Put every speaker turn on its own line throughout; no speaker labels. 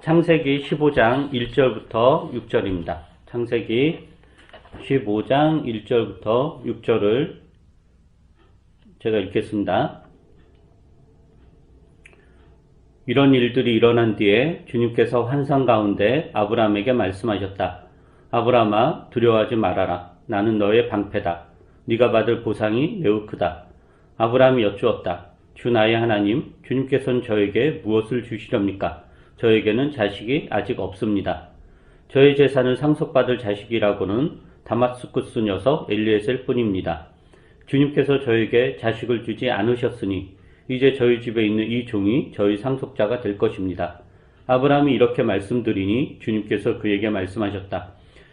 창세기 15장 1절부터 6절입니다. 창세기 15장 1절부터 6절을 제가 읽겠습니다. 이런 일들이 일어난 뒤에 주님께서 환상 가운데 아브라함에게 말씀하셨다. 아브라함아, 두려워하지 말아라. 나는 너의 방패다. 네가 받을 보상이 매우 크다. 아브라함이 여쭈었다. 주 나의 하나님, 주님께서는 저에게 무엇을 주시렵니까? 저에게는 자식이 아직 없습니다. 저의 재산을 상속받을 자식이라고는 다마스쿠스 녀석 엘리에셀 뿐입니다. 주님께서 저에게 자식을 주지 않으셨으니 이제 저희 집에 있는 이 종이 저희 상속자가 될 것입니다. 아브라함이 이렇게 말씀드리니 주님께서 그에게 말씀하셨다.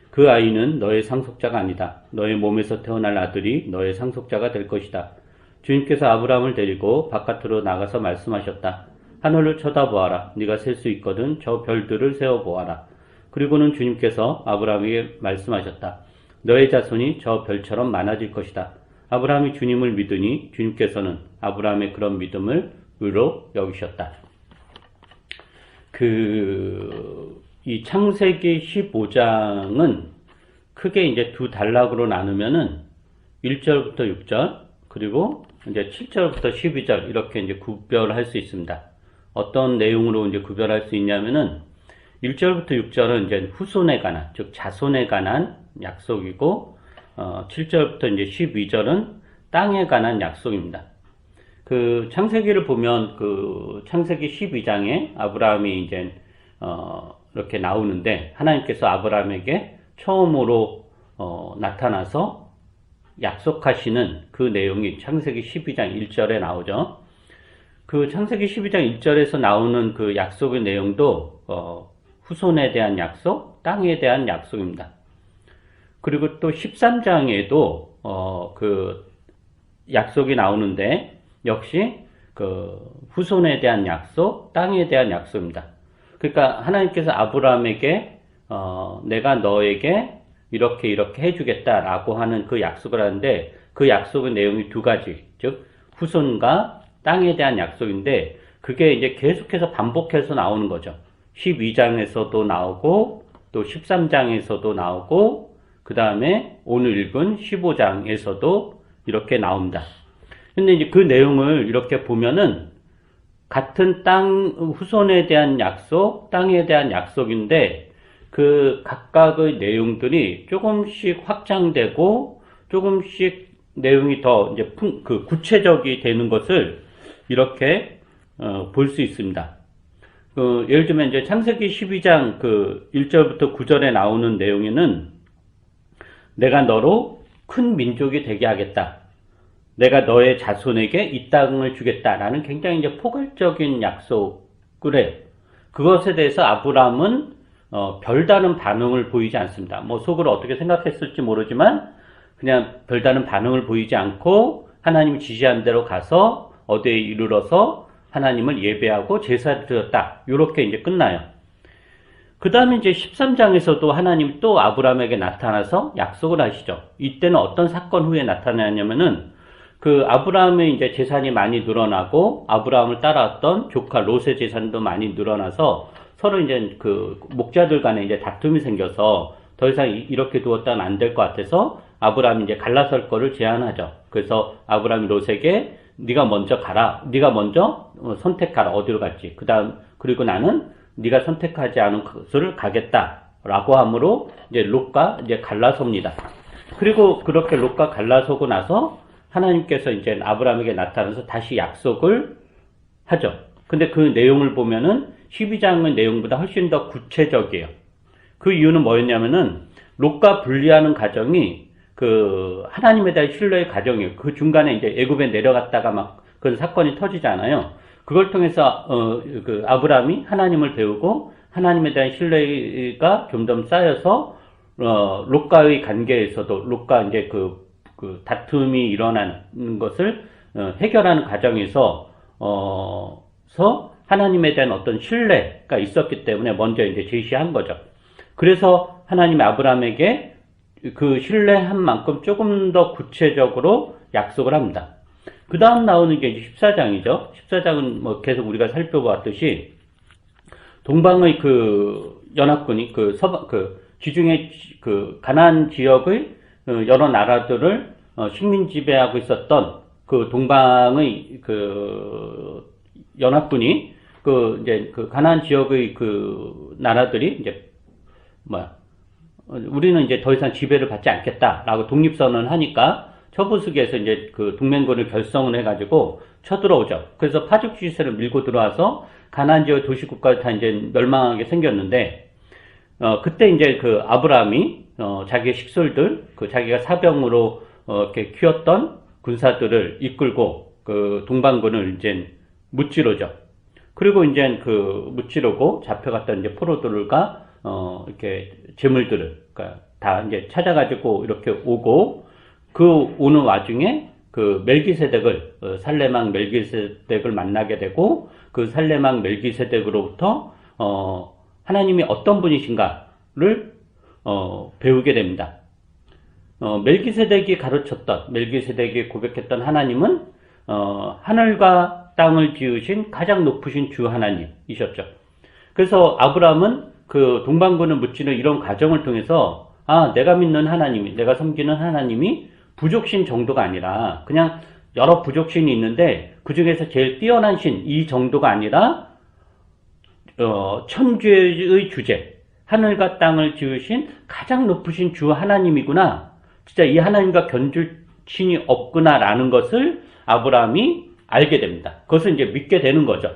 그 아이는 너의 상속자가 아니다. 너의 몸에서 태어날 아들이 너의 상속자가 될 것이다. 주님께서 아브라함을 데리고 바깥으로 나가서 말씀하셨다. 하늘을 쳐다보아라. 네가 셀 수 있거든 저 별들을 세어보아라. 그리고는 주님께서 아브라함에게 말씀하셨다. 너의 자손이 저 별처럼 많아질 것이다. 아브라함이 주님을 믿으니 주님께서는 아브라함의 그런 믿음을 의로 여기셨다. 이 창세기 15장은 크게 이제 두 단락으로 나누면은 1절부터 6절, 그리고 이제 7절부터 12절 이렇게 이제 구별할 수 있습니다. 어떤 내용으로 이제 구별할 수 있냐면은 1절부터 6절은 이제 후손에 관한, 즉 자손에 관한 약속이고 7절부터 이제 12절은 땅에 관한 약속입니다. 그 창세기를 보면 그 창세기 12장에 아브라함이 이제 이렇게 나오는데 하나님께서 아브라함에게 처음으로 나타나서 약속하시는 그 내용이 창세기 12장 1절에 나오죠. 그 창세기 12장 1절에서 나오는 그 약속의 내용도 후손에 대한 약속, 땅에 대한 약속입니다. 그리고 또 13장에도 그 약속이 나오는데 역시 그 후손에 대한 약속, 땅에 대한 약속입니다. 그러니까 하나님께서 아브라함에게 내가 너에게 이렇게 해주겠다라고 하는 그 약속을 하는데 그 약속의 내용이 두 가지, 즉 후손과 땅에 대한 약속인데 그게 이제 계속해서 반복해서 나오는 거죠. 12장에서도 나오고 또 13장에서도 나오고 그 다음에 오늘 읽은 15장에서도 이렇게 나옵니다. 근데 이제 그 내용을 이렇게 보면은 같은 땅 후손에 대한 약속, 땅에 대한 약속인데 그 각각의 내용들이 조금씩 확장되고 조금씩 내용이 더 이제 구체적이 되는 것을 이렇게 볼 수 있습니다. 예를 들면 이제 창세기 12장 1절부터 9절에 나오는 내용에는 내가 너로 큰 민족이 되게 하겠다. 내가 너의 자손에게 이 땅을 주겠다라는 굉장히 이제 포괄적인 약속을 해. 그것에 대해서 아브라함은 별다른 반응을 보이지 않습니다. 뭐 속으로 어떻게 생각했을지 모르지만 그냥 별다른 반응을 보이지 않고 하나님이 지시한 대로 가서 어디에 이르러서 하나님을 예배하고 제사를 드렸다. 이렇게 이제 끝나요. 그 다음에 이제 13장에서도 하나님이 또 아브라함에게 나타나서 약속을 하시죠. 이때는 어떤 사건 후에 나타나냐면은 그 아브라함의 이제 재산이 많이 늘어나고 아브라함을 따라왔던 조카 롯의 재산도 많이 늘어나서 서로 이제 그 목자들 간에 이제 다툼이 생겨서 더 이상 이렇게 두었다는 안 될 것 같아서 아브라함이 이제 갈라설 거를 제안하죠. 그래서 아브라함이 롯에게 네가 먼저 가라. 네가 먼저 선택하라. 어디로 갈지. 그리고 나는 네가 선택하지 않은 것을 가겠다라고 함으로 이제 롯과 이제 갈라섭니다. 그리고 그렇게 롯과 갈라서고 나서 하나님께서 이제 아브라함에게 나타나서 다시 약속을 하죠. 근데 그 내용을 보면은 12장의 내용보다 훨씬 더 구체적이에요. 그 이유는 뭐였냐면은 롯과 분리하는 과정이 그 하나님에 대한 신뢰의 과정이에요. 그 중간에 이제 애굽에 내려갔다가 막 그런 사건이 터지잖아요. 그걸 통해서 그 아브라함이 하나님을 배우고 하나님에 대한 신뢰가 점점 쌓여서 롯과의 관계에서도 롯과 이제 그 다툼이 일어나는 것을 해결하는 과정에서 하나님에 대한 어떤 신뢰가 있었기 때문에 먼저 이제 제시한 거죠. 그래서 하나님이 아브라함에게 그 신뢰한 만큼 조금 더 구체적으로 약속을 합니다. 그 다음 나오는 게 이제 14장이죠. 14장은 뭐 계속 우리가 살펴보았듯이 동방의 그 연합군이 지중해 가나안 지역의 여러 나라들을 식민 지배하고 있었던 그 동방의 그 연합군이 이제 가나안 지역의 그 나라들이 이제 우리는 이제 더 이상 지배를 받지 않겠다라고 독립선언을 하니까 처부수기에서 이제 그 동맹군을 결성을 해가지고 쳐들어오죠. 그래서 파죽 지세를 밀고 들어와서 가나안 지역 도시국가를 다 이제 멸망하게 생겼는데, 그때 이제 그 아브라함이 자기의 식솔들, 자기가 사병으로 이렇게 키웠던 군사들을 이끌고 그 동방군을 이제 무찌르죠. 그리고 이제 그 무찌르고 잡혀갔던 이제 포로들과 이렇게 재물들을 그러니까 다 이제 찾아가지고 이렇게 오고, 그 오는 와중에 그 멜기세덱을 살레망 멜기세덱을 만나게 되고, 그 살레망 멜기세덱으로부터 하나님이 어떤 분이신가를 배우게 됩니다. 멜기세덱이 가르쳤던, 멜기세덱이 고백했던 하나님은 하늘과 땅을 지으신 가장 높으신 주 하나님이셨죠. 그래서 아브라함은 그 동방군을 무찌르는 이런 과정을 통해서 내가 믿는 하나님이, 내가 섬기는 하나님이 부족신 정도가 아니라 그냥 여러 부족신이 있는데 그 중에서 제일 뛰어난 신 이 정도가 아니라 천주의 주제, 하늘과 땅을 지으신 가장 높으신 주 하나님이구나, 진짜 이 하나님과 견줄 신이 없구나라는 것을 아브라함이 알게 됩니다. 그것을 이제 믿게 되는 거죠.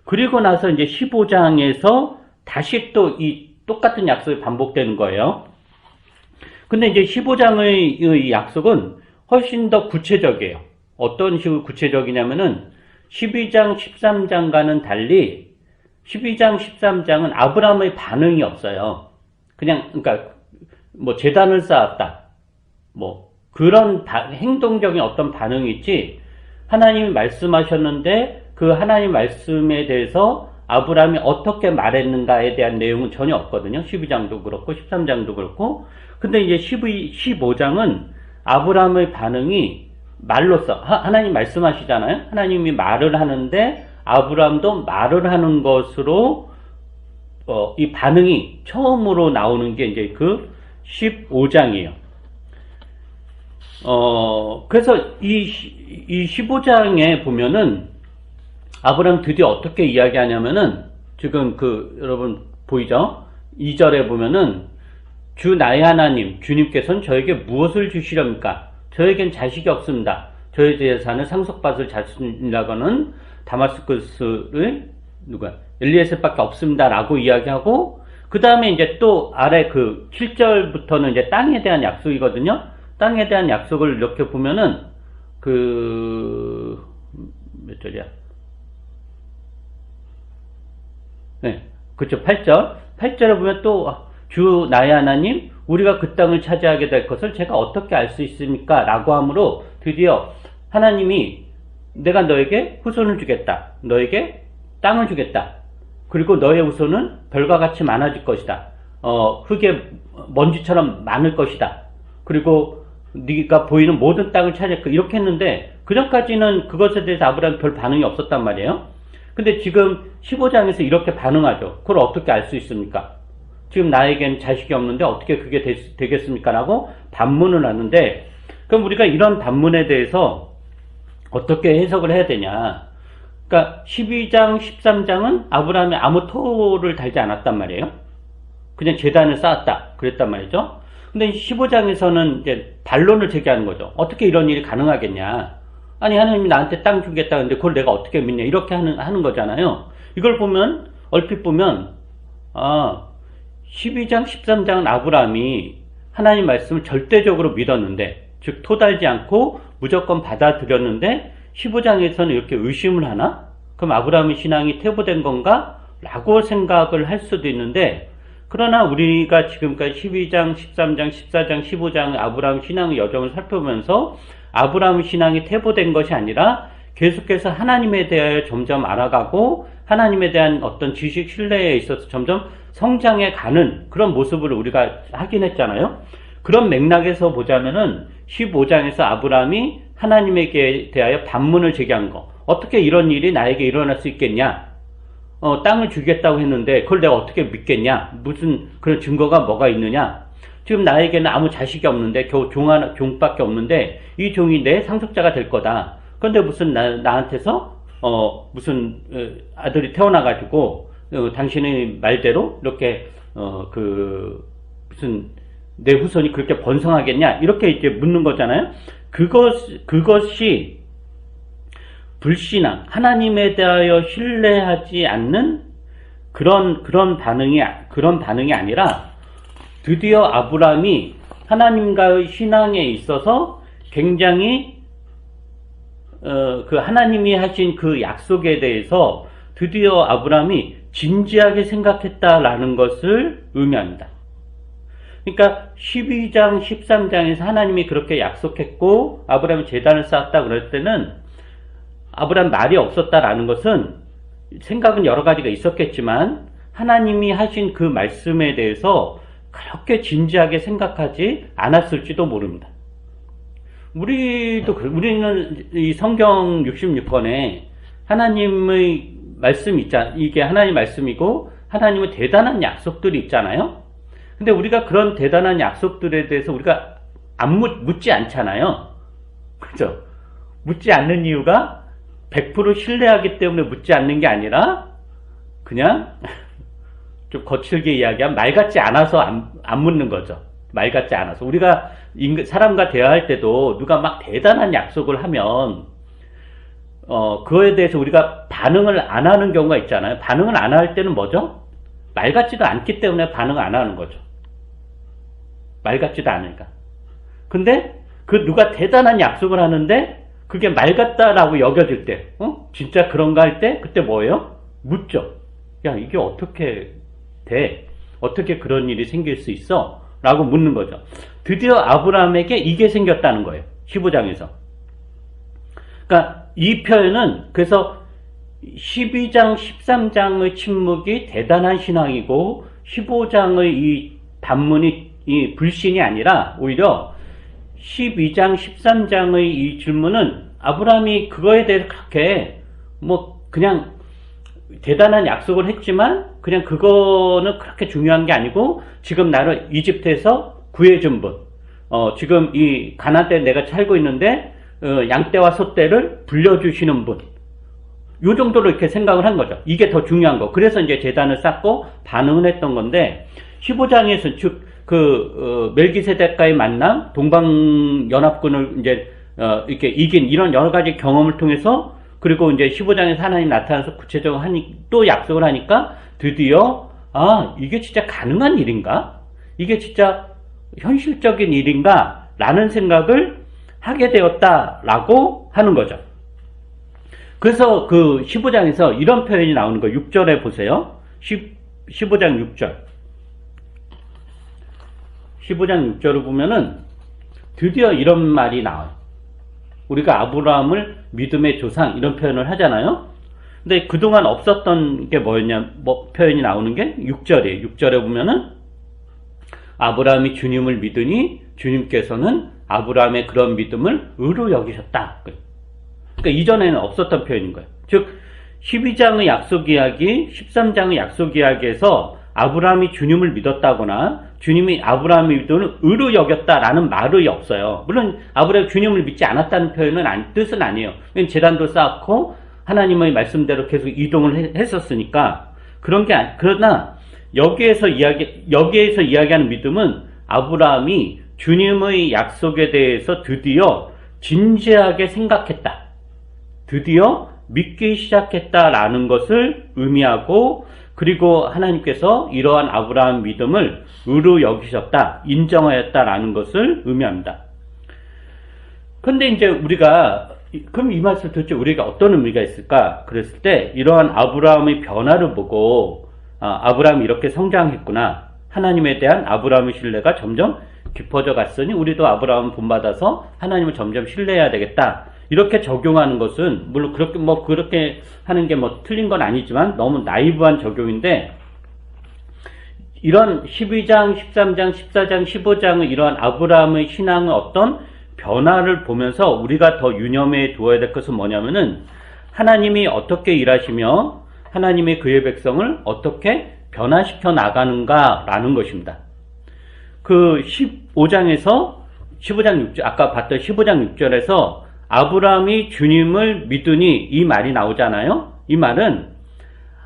그리고 나서 이제 15장에서 다시 또 이 똑같은 약속이 반복되는 거예요. 근데 이제 15장의 이 약속은 훨씬 더 구체적이에요. 어떤 식으로 구체적이냐면은 12장, 13장과는 달리 12장, 13장은 아브라함의 반응이 없어요. 그러니까 뭐 제단을 쌓았다, 뭐 그런 행동적인 어떤 반응이 있지, 하나님이 말씀하셨는데 그 하나님 말씀에 대해서 아브라함이 어떻게 말했는가에 대한 내용은 전혀 없거든요. 12장도 그렇고 13장도 그렇고. 근데 이제 15장은 아브라함의 반응이 말로써, 하나님 말씀하시잖아요. 하나님이 말을 하는데 아브라함도 말을 하는 것으로 이 반응이 처음으로 나오는 게 이제 그 15장이에요. 그래서 이 15장에 보면은 아브라함 드디어 어떻게 이야기하냐면은, 지금 여러분 보이죠? 2절에 보면은 주 나의 하나님, 주님께서는 저에게 무엇을 주시렵니까? 저에겐 자식이 없습니다. 저의 재산을 상속받을 자손이라고는 다마스쿠스의 엘리에셀밖에 없습니다 라고 이야기하고, 그 다음에 이제 또 아래 7절부터는 이제 땅에 대한 약속이거든요. 땅에 대한 약속을 이렇게 보면은 몇 절이야? 네, 그쵸. 8절에 보면 또 주 나의 하나님, 우리가 그 땅을 차지하게 될 것을 제가 어떻게 알 수 있습니까? 라고 하므로 드디어 하나님이 내가 너에게 후손을 주겠다, 너에게 땅을 주겠다, 그리고 너의 후손은 별과 같이 많아질 것이다, 흙의 먼지처럼 많을 것이다, 그리고 네가 보이는 모든 땅을 차지할 거, 이렇게 했는데 그전까지는 그것에 대해서 아브라함 별 반응이 없었단 말이에요. 근데 지금 15장에서 이렇게 반응하죠. 그걸 어떻게 알 수 있습니까? 지금 나에겐 자식이 없는데 어떻게 그게 되겠습니까? 라고 반문을 하는데, 그럼 우리가 이런 반문에 대해서 어떻게 해석을 해야 되냐? 그러니까 12장, 13장은 아브라함이 아무 토를 달지 않았단 말이에요. 그냥 제단을 쌓았다 그랬단 말이죠. 근데 15장에서는 이제 반론을 제기하는 거죠. 어떻게 이런 일이 가능하겠냐? 아니, 하나님이 나한테 땅 주겠다는데 그걸 내가 어떻게 믿냐? 이렇게 하는 거잖아요. 이걸 보면, 얼핏 보면 12장, 13장은 아브라함이 하나님 말씀을 절대적으로 믿었는데, 즉 토달지 않고 무조건 받아들였는데 15장에서는 이렇게 의심을 하나? 그럼 아브라함의 신앙이 퇴보된 건가? 라고 생각을 할 수도 있는데, 그러나 우리가 지금까지 12장, 13장, 14장, 15장 아브라함 신앙의 여정을 살펴보면서 아브라함의 신앙이 퇴보된 것이 아니라 계속해서 하나님에 대하여 점점 알아가고 하나님에 대한 어떤 지식 신뢰에 있어서 점점 성장해 가는 그런 모습을 우리가 확인했잖아요. 그런 맥락에서 보자면은 15장에서 아브라함이 하나님에게 대하여 반문을 제기한 거, 어떻게 이런 일이 나에게 일어날 수 있겠냐? 땅을 주겠다고 했는데 그걸 내가 어떻게 믿겠냐? 무슨 그런 증거가 뭐가 있느냐? 지금 나에게는 아무 자식이 없는데 겨우 종밖에 없는데 이 종이 내 상속자가 될 거다. 그런데 무슨 나한테서 무슨 아들이 태어나가지고 당신의 말대로 이렇게 무슨 내 후손이 그렇게 번성하겠냐? 이렇게 이제 묻는 거잖아요. 그것이 불신앙, 하나님에 대하여 신뢰하지 않는 그런 반응이 아니라 드디어 아브라함이 하나님과의 신앙에 있어서 굉장히 그 하나님이 하신 그 약속에 대해서 드디어 아브라함이 진지하게 생각했다라는 것을 의미합니다. 그러니까 12장, 13장에서 하나님이 그렇게 약속했고 아브라함이 제단을 쌓았다 그럴 때는 아브라함 말이 없었다라는 것은 생각은 여러 가지가 있었겠지만 하나님이 하신 그 말씀에 대해서 그렇게 진지하게 생각하지 않았을지도 모릅니다. 우리는 이 성경 66권에 하나님의 말씀이 이게 하나님의 말씀이고 하나님의 대단한 약속들이 있잖아요. 근데 우리가 그런 대단한 약속들에 대해서 우리가 묻지 않잖아요. 그죠? 묻지 않는 이유가 100% 신뢰하기 때문에 묻지 않는 게 아니라 그냥 좀 거칠게 이야기하면 말 같지 않아서 안 묻는 거죠. 말 같지 않아서. 우리가 사람과 대화할 때도 누가 막 대단한 약속을 하면 그거에 대해서 우리가 반응을 안 하는 경우가 있잖아요. 반응을 안 할 때는 뭐죠? 말 같지도 않기 때문에 반응을 안 하는 거죠. 말 같지도 않으니까. 근데 누가 대단한 약속을 하는데 그게 말 같다라고 여겨질 때, 진짜 그런가 할 때 그때 뭐예요? 묻죠. 야, 이게 어떻게 돼? 어떻게 그런 일이 생길 수 있어? 라고 묻는 거죠. 드디어 아브라함에게 이게 생겼다는 거예요. 15장에서. 그러니까 이 표현은 그래서 12장, 13장의 침묵이 대단한 신앙이고 15장의 이 반문이 이 불신이 아니라 오히려 12장, 13장의 이 질문은 아브라함이 그거에 대해서 그렇게 그냥 대단한 약속을 했지만 그냥 그거는 그렇게 중요한 게 아니고 지금 나를 이집트에서 구해준 분, 지금 이 가나안 땅에 내가 살고 있는데 양떼와 소떼를 불려주시는 분, 요 정도로 이렇게 생각을 한 거죠. 이게 더 중요한 거. 그래서 이제 제단을 쌓고 반응을 했던 건데 15장에서 즉 멜기세덱과의 만남, 동방연합군을 이제 이렇게 이긴 이런 여러 가지 경험을 통해서 그리고 이제 15장에서 하나님 나타나서 구체적으로 또 약속을 하니까 드디어 이게 진짜 가능한 일인가? 이게 진짜 현실적인 일인가? 라는 생각을 하게 되었다라고 하는 거죠. 그래서 그 15장에서 이런 표현이 나오는 거 6절에 보세요. 15장 6절. 15장 6절을 보면은 드디어 이런 말이 나와요. 우리가 아브라함을 믿음의 조상 이런 표현을 하잖아요. 근데 그동안 없었던 게 표현이 나오는 게 6절이에요. 6절에 보면은 아브라함이 주님을 믿으니 주님께서는 아브라함의 그런 믿음을 의로 여기셨다. 그러니까 이전에는 없었던 표현인 거예요. 즉 12장의 약속 이야기, 13장의 약속 이야기에서 아브라함이 주님을 믿었다거나 주님이 아브라함의 믿음을 의로 여겼다라는 말이 없어요. 물론 아브라함이 주님을 믿지 않았다는 뜻은 아니에요. 왜냐면 제단도 쌓고 하나님의 말씀대로 계속 이동을 했었으니까 그러나 여기에서 이야기하는 믿음은 아브라함이 주님의 약속에 대해서 드디어 진지하게 생각했다. 드디어 믿기 시작했다라는 것을 의미하고 그리고 하나님께서 이러한 아브라함 믿음을 의로 여기셨다, 인정하였다라는 것을 의미합니다. 근데 이제 우리가 그럼 이 말씀 도대체 우리가 어떤 의미가 있을까? 그랬을 때 이러한 아브라함의 변화를 보고 아브라함이 이렇게 성장했구나. 하나님에 대한 아브라함의 신뢰가 점점 깊어져 갔으니 우리도 아브라함 본받아서 하나님을 점점 신뢰해야 되겠다. 이렇게 적용하는 것은 물론 그렇게 하는 게 틀린 건 아니지만 너무 나이브한 적용인데 이런 12장, 13장, 14장, 15장의 이러한 아브라함의 신앙의 어떤 변화를 보면서 우리가 더 유념해 두어야 될 것은 뭐냐면은 하나님이 어떻게 일하시며 하나님의 그의 백성을 어떻게 변화시켜 나가는가라는 것입니다. 그 15장 6절, 아까 봤던 15장 6절에서 아브라함이 주님을 믿으니 이 말이 나오잖아요. 이 말은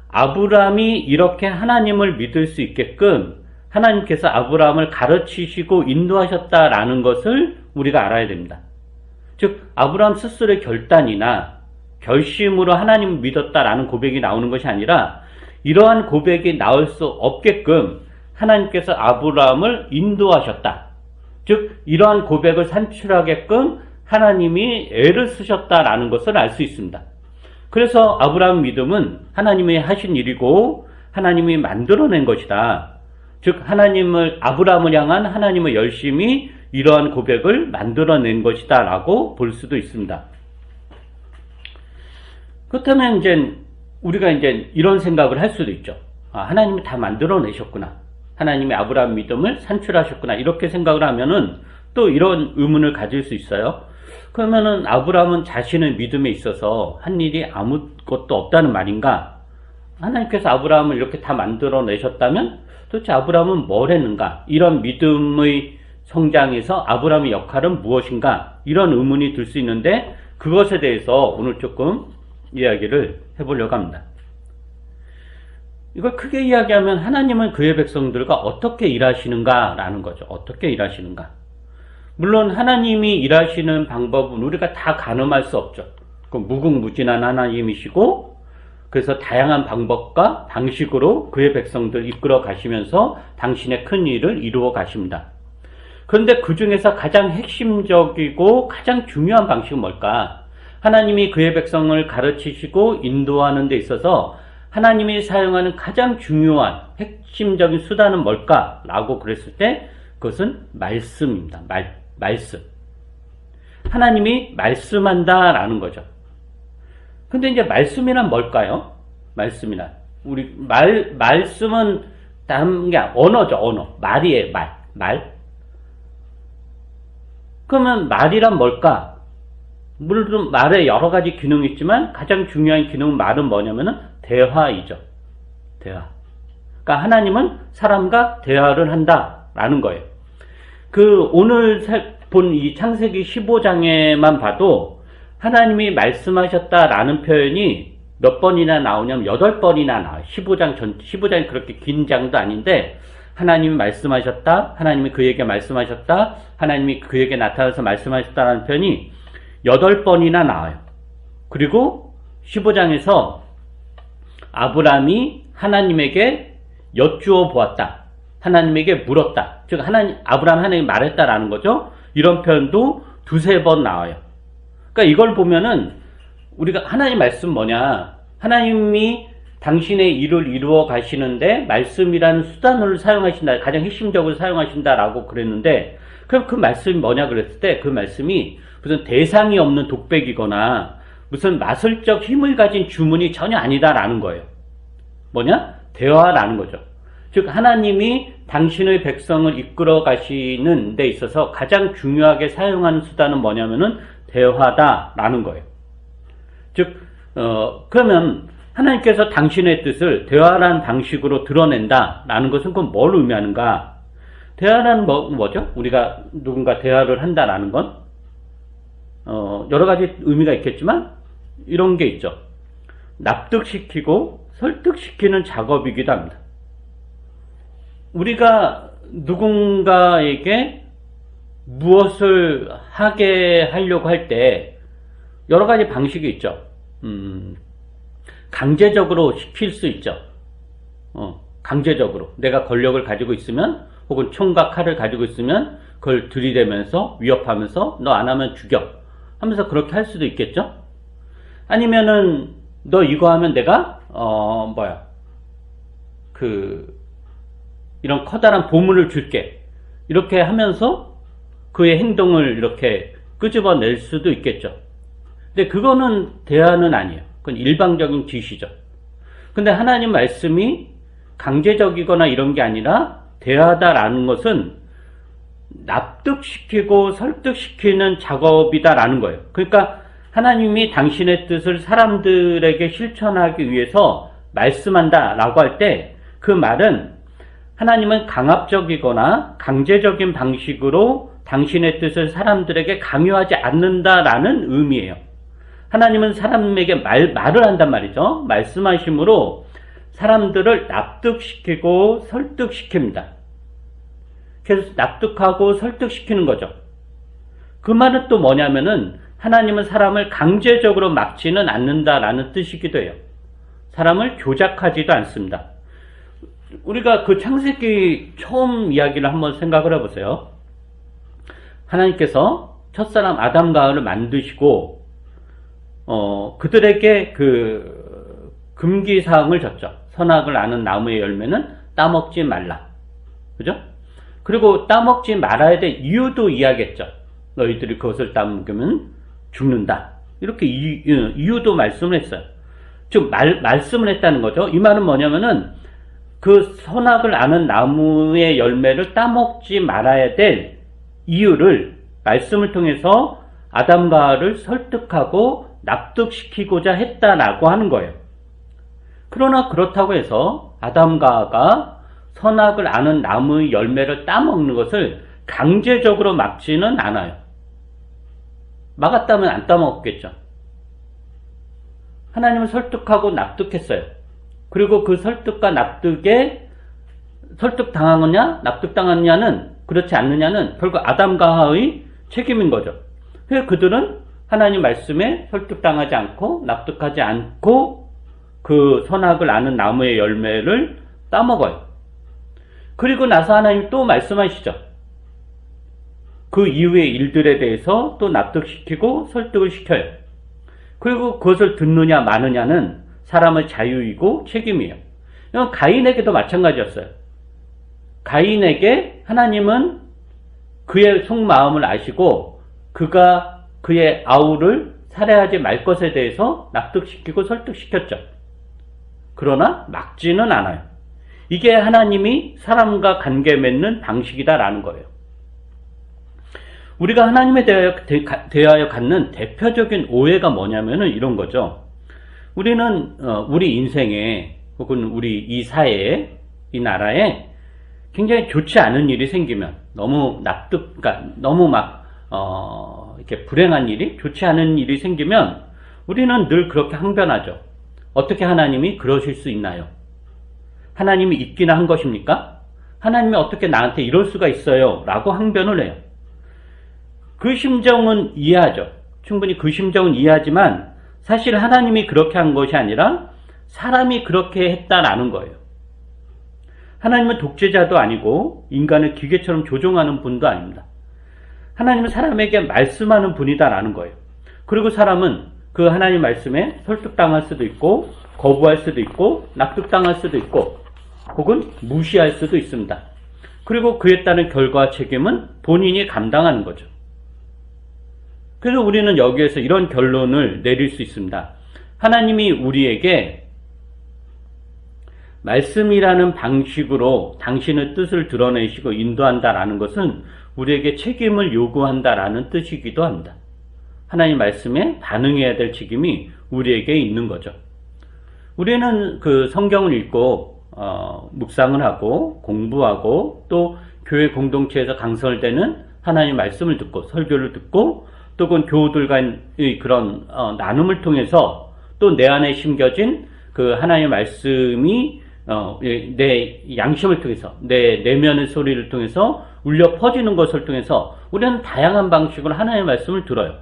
아브라함이 이렇게 하나님을 믿을 수 있게끔 하나님께서 아브라함을 가르치시고 인도하셨다라는 것을 우리가 알아야 됩니다. 즉 아브라함 스스로의 결단이나 결심으로 하나님을 믿었다라는 고백이 나오는 것이 아니라 이러한 고백이 나올 수 없게끔 하나님께서 아브라함을 인도하셨다. 즉 이러한 고백을 산출하게끔 하나님이 애를 쓰셨다라는 것을 알 수 있습니다. 그래서 아브라함 믿음은 하나님이 하신 일이고 하나님이 만들어낸 것이다. 즉 아브라함을 향한 하나님의 열심이 이러한 고백을 만들어낸 것이다 라고 볼 수도 있습니다. 그렇다면 우리가 이런 생각을 할 수도 있죠. 하나님이 다 만들어내셨구나. 하나님이 아브라함 믿음을 산출하셨구나. 이렇게 생각을 하면은 또 이런 의문을 가질 수 있어요. 그러면은 아브라함은 자신의 믿음에 있어서 한 일이 아무것도 없다는 말인가? 하나님께서 아브라함을 이렇게 다 만들어내셨다면 도대체 아브라함은 뭘 했는가? 이런 믿음의 성장에서 아브라함의 역할은 무엇인가? 이런 의문이 들 수 있는데 그것에 대해서 오늘 조금 이야기를 해보려고 합니다. 이걸 크게 이야기하면 하나님은 그의 백성들과 어떻게 일하시는가라는 거죠. 어떻게 일하시는가? 물론 하나님이 일하시는 방법은 우리가 다 가늠할 수 없죠. 무궁무진한 하나님이시고 그래서 다양한 방법과 방식으로 그의 백성들 이끌어 가시면서 당신의 큰 일을 이루어 가십니다. 그런데 그 중에서 가장 핵심적이고 가장 중요한 방식은 뭘까? 하나님이 그의 백성을 가르치시고 인도하는 데 있어서 하나님이 사용하는 가장 중요한 핵심적인 수단은 뭘까? 라고 그랬을 때 그것은 말씀입니다. 말씀. 하나님이 말씀한다라는 거죠. 근데 이제 말씀이란 뭘까요? 말씀이란. 말씀은 다른 게 언어죠, 언어. 말이에요, 말. 그러면 말이란 뭘까? 물론 말에 여러 가지 기능이 있지만 가장 중요한 기능은 말은 뭐냐면은 대화이죠. 대화. 그러니까 하나님은 사람과 대화를 한다라는 거예요. 오늘 본 이 창세기 15장에만 봐도 하나님이 말씀하셨다라는 표현이 몇 번이나 나오냐면 8번이나 나와요. 15장이 그렇게 긴 장도 아닌데 하나님이 말씀하셨다, 하나님이 그에게 말씀하셨다, 하나님이 그에게 나타나서 말씀하셨다라는 표현이 8번이나 나와요. 그리고 15장에서 아브라함이 하나님에게 여쭈어 보았다. 하나님에게 물었다. 즉 아브라함 하나님이 말했다라는 거죠. 이런 표현도 2-3번 나와요. 그러니까 이걸 보면은 우리가 하나님 말씀 뭐냐? 하나님이 당신의 일을 이루어 가시는데 말씀이라는 수단을 사용하신다. 가장 핵심적으로 사용하신다라고 그랬는데 그럼 그 말씀이 뭐냐 그랬을 때 그 말씀이 무슨 대상이 없는 독백이거나 무슨 마술적 힘을 가진 주문이 전혀 아니다라는 거예요. 뭐냐? 대화라는 거죠. 즉 하나님이 당신의 백성을 이끌어 가시는 데 있어서 가장 중요하게 사용하는 수단은 뭐냐면은 대화다라는 거예요. 즉 그러면 하나님께서 당신의 뜻을 대화라는 방식으로 드러낸다라는 것은 그건 뭘 의미하는가? 대화라는 뭐죠? 우리가 누군가 대화를 한다라는 건 여러 가지 의미가 있겠지만 이런 게 있죠. 납득시키고 설득시키는 작업이기도 합니다. 우리가 누군가에게 무엇을 하게 하려고 할 때 여러 가지 방식이 있죠. 강제적으로 시킬 수 있죠. 강제적으로 내가 권력을 가지고 있으면 혹은 총과 칼을 가지고 있으면 그걸 들이대면서 위협하면서 너 안 하면 죽여 하면서 그렇게 할 수도 있겠죠. 아니면은 너 이거 하면 내가 이런 커다란 보물을 줄게 이렇게 하면서 그의 행동을 이렇게 끄집어낼 수도 있겠죠. 근데 그거는 대화는 아니에요. 그건 일방적인 지시죠. 근데 하나님 말씀이 강제적이거나 이런 게 아니라 대화다라는 것은 납득시키고 설득시키는 작업이다라는 거예요. 그러니까 하나님이 당신의 뜻을 사람들에게 실천하기 위해서 말씀한다 라고 할 때 그 말은 하나님은 강압적이거나 강제적인 방식으로 당신의 뜻을 사람들에게 강요하지 않는다라는 의미예요. 하나님은 사람에게 말을 한단 말이죠. 말씀하심으로 사람들을 납득시키고 설득시킵니다. 그래서 납득하고 설득시키는 거죠. 그 말은 또 뭐냐면은 하나님은 사람을 강제적으로 막지는 않는다라는 뜻이기도 해요. 사람을 조작하지도 않습니다. 우리가 그 창세기 처음 이야기를 한번 생각을 해보세요. 하나님께서 첫사람 아담과 하와를 만드시고 그들에게 그 금기사항을 줬죠. 선악을 아는 나무의 열매는 따먹지 말라. 그죠? 그리고 따먹지 말아야 될 이유도 이야기했죠. 너희들이 그것을 따먹으면 죽는다. 이렇게 이유도 말씀을 했어요. 즉 말씀을 했다는 거죠. 이 말은 뭐냐면은 그 선악을 아는 나무의 열매를 따먹지 말아야 될 이유를 말씀을 통해서 아담과 하와를 설득하고 납득시키고자 했다라고 하는 거예요. 그러나 그렇다고 해서 아담과 하와가 선악을 아는 나무의 열매를 따먹는 것을 강제적으로 막지는 않아요. 막았다면 안 따먹었겠죠. 하나님은 설득하고 납득했어요. 그리고 그 설득과 납득에 설득당하느냐 납득당하느냐는 그렇지 않느냐는 결국 아담과 하와의 책임인 거죠. 그래서 그들은 하나님 말씀에 설득당하지 않고 납득하지 않고 그 선악을 아는 나무의 열매를 따먹어요. 그리고 나서 하나님 또 말씀하시죠. 그 이후의 일들에 대해서 또 납득시키고 설득을 시켜요. 그리고 그것을 듣느냐 마느냐는 사람의 자유이고 책임이에요. 가인에게도 마찬가지였어요. 가인에게 하나님은 그의 속마음을 아시고 그가 그의 아우를 살해하지 말 것에 대해서 납득시키고 설득시켰죠. 그러나 막지는 않아요. 이게 하나님이 사람과 관계 맺는 방식이다라는 거예요. 우리가 하나님에 대하여 갖는 대표적인 오해가 뭐냐면은 이런 거죠. 우리는 우리 인생에 혹은 우리 이 사회에 이 나라에 굉장히 좋지 않은 일이 생기면 너무 그러니까 너무 이렇게 불행한 일이 좋지 않은 일이 생기면 우리는 늘 그렇게 항변하죠. 어떻게 하나님이 그러실 수 있나요? 하나님이 있기나 한 것입니까? 하나님이 어떻게 나한테 이럴 수가 있어요? 라고 항변을 해요. 그 심정은 이해하죠. 충분히 그 심정은 이해하지만 사실 하나님이 그렇게 한 것이 아니라 사람이 그렇게 했다라는 거예요. 하나님은 독재자도 아니고 인간을 기계처럼 조종하는 분도 아닙니다. 하나님은 사람에게 말씀하는 분이다라는 거예요. 그리고 사람은 그 하나님 말씀에 설득당할 수도 있고 거부할 수도 있고 납득당할 수도 있고 혹은 무시할 수도 있습니다. 그리고 그에 따른 결과 책임은 본인이 감당하는 거죠. 그래서 우리는 여기에서 이런 결론을 내릴 수 있습니다. 하나님이 우리에게 말씀이라는 방식으로 당신의 뜻을 드러내시고 인도한다라는 것은 우리에게 책임을 요구한다라는 뜻이기도 합니다. 하나님 말씀에 반응해야 될 책임이 우리에게 있는 거죠. 우리는 그 성경을 읽고 묵상을 하고 공부하고 또 교회 공동체에서 강설되는 하나님 말씀을 듣고 설교를 듣고 또 그 교우들과의 그런 나눔을 통해서 또 내 안에 심겨진 그 하나님의 말씀이 내 양심을 통해서 내 내면의 소리를 통해서 울려 퍼지는 것을 통해서 우리는 다양한 방식으로 하나님의 말씀을 들어요.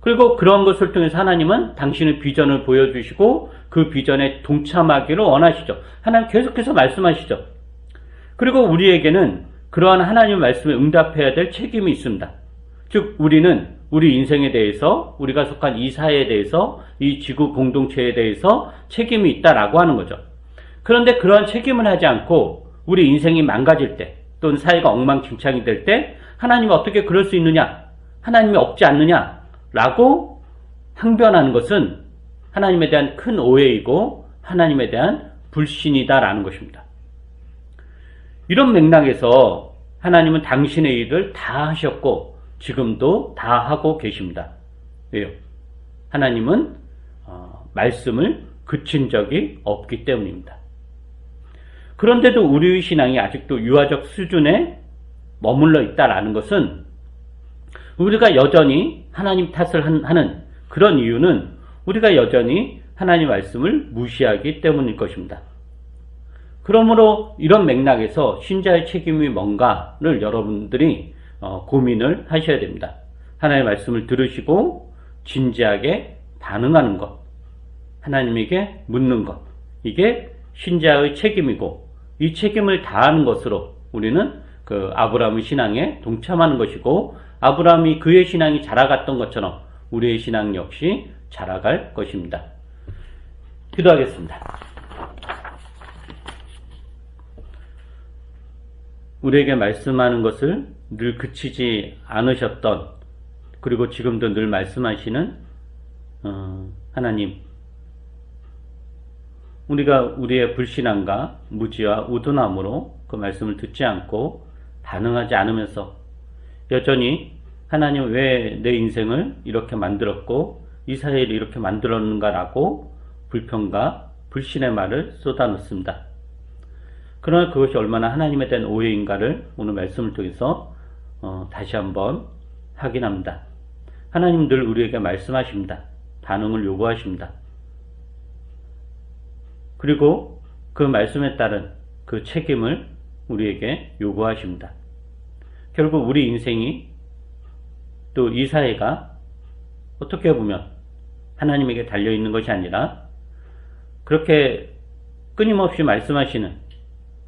그리고 그런 것을 통해서 하나님은 당신의 비전을 보여주시고 그 비전에 동참하기를 원하시죠. 하나님 계속해서 말씀하시죠. 그리고 우리에게는 그러한 하나님의 말씀에 응답해야 될 책임이 있습니다. 즉 우리는 우리 인생에 대해서 우리가 속한 이 사회에 대해서 이 지구 공동체에 대해서 책임이 있다라고 하는 거죠. 그런데 그러한 책임을 하지 않고 우리 인생이 망가질 때 또는 사회가 엉망진창이 될 때 하나님이 어떻게 그럴 수 있느냐? 하나님이 없지 않느냐라고 항변하는 것은 하나님에 대한 큰 오해이고 하나님에 대한 불신이다라는 것입니다. 이런 맥락에서 하나님은 당신의 일을 다 하셨고 지금도 다 하고 계십니다. 왜요? 하나님은 말씀을 그친 적이 없기 때문입니다. 그런데도 우리의 신앙이 아직도 유아적 수준에 머물러 있다라는 것은 우리가 여전히 하나님 탓을 하는 그런 이유는 우리가 여전히 하나님 말씀을 무시하기 때문일 것입니다. 그러므로 이런 맥락에서 신자의 책임이 뭔가를 여러분들이 고민을 하셔야 됩니다. 하나님의 말씀을 들으시고 진지하게 반응하는 것, 하나님에게 묻는 것, 이게 신자의 책임이고 이 책임을 다하는 것으로 우리는 그 아브라함의 신앙에 동참하는 것이고 아브라함이 그의 신앙이 자라갔던 것처럼 우리의 신앙 역시 자라갈 것입니다. 기도하겠습니다. 우리에게 말씀하는 것을 늘 그치지 않으셨던 그리고 지금도 늘 말씀하시는 하나님, 우리가 우리의 불신앙과 무지와 우둔함으로 그 말씀을 듣지 않고 반응하지 않으면서 여전히 하나님 왜 내 인생을 이렇게 만들었고 이 사회를 이렇게 만들었는가라고 불평과 불신의 말을 쏟아놓습니다. 그러나 그것이 얼마나 하나님에 대한 오해인가를 오늘 말씀을 통해서 다시 한번 확인합니다. 하나님 늘 우리에게 말씀하십니다. 반응을 요구하십니다. 그리고 그 말씀에 따른 그 책임을 우리에게 요구하십니다. 결국 우리 인생이 또 이 사회가 어떻게 보면 하나님에게 달려있는 것이 아니라 그렇게 끊임없이 말씀하시는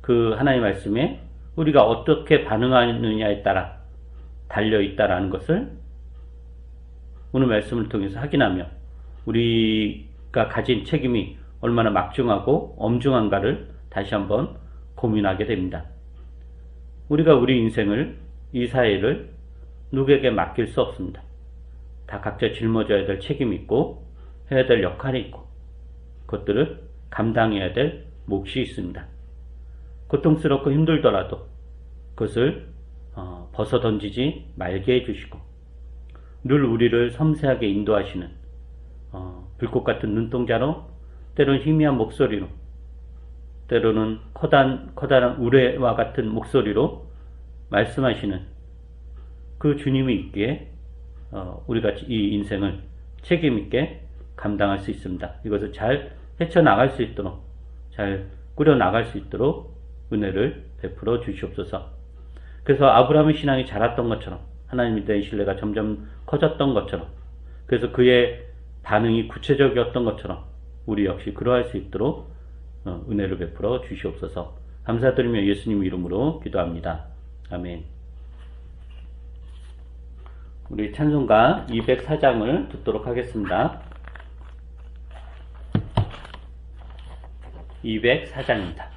그 하나님의 말씀에 우리가 어떻게 반응하느냐에 따라 달려있다라는 것을 오늘 말씀을 통해서 확인하며 우리가 가진 책임이 얼마나 막중하고 엄중한가를 다시 한번 고민하게 됩니다. 우리가 우리 인생을, 이 사회를 누구에게 맡길 수 없습니다. 다 각자 짊어져야 될 책임이 있고 해야 될 역할이 있고 그것들을 감당해야 될 몫이 있습니다. 고통스럽고 힘들더라도 그것을 벗어던지지 말게 해주시고 늘 우리를 섬세하게 인도하시는 불꽃 같은 눈동자로 때로는 희미한 목소리로 때로는 커다란 우레와 같은 목소리로 말씀하시는 그 주님이 있기에 우리가 이 인생을 책임있게 감당할 수 있습니다. 이것을 잘 헤쳐나갈 수 있도록 잘 꾸려나갈 수 있도록 은혜를 베풀어 주시옵소서. 그래서 아브라함의 신앙이 자랐던 것처럼 하나님에 대한 신뢰가 점점 커졌던 것처럼 그래서 그의 반응이 구체적이었던 것처럼 우리 역시 그러할 수 있도록 은혜를 베풀어 주시옵소서. 감사드리며 예수님 이름으로 기도합니다. 아멘. 우리 찬송가 204장을 듣도록 하겠습니다. 204장입니다.